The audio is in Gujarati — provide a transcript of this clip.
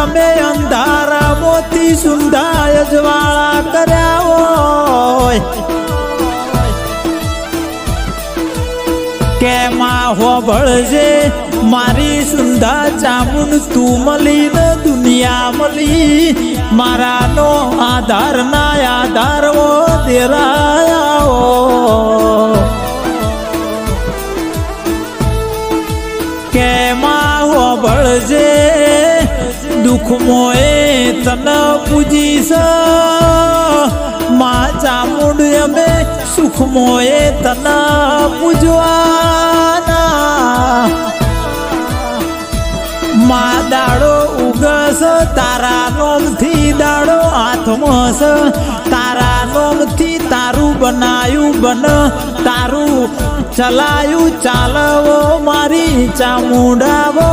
અમે અંધારા મોતી સુંધાય જ્વાળા કર્યા હોય કે માં હોભળજે મારી સુંધા ચામુંડ તું મળી ને દુનિયા મળી મારાનો આધાર ના આધાર ઓ દેરાયા કે માં હોભળજે દુઃખ મોએ તને પૂજીશ માં ચામુંડ અમે સુખ મોએ તને પૂજવાના માં દાડો ઉગસ તારા નોમથી દાડો હાથમાં તારા નોમથી તારું બનાયું બન તારું ચલાયું ચાલવો મારી ચામુંડાવો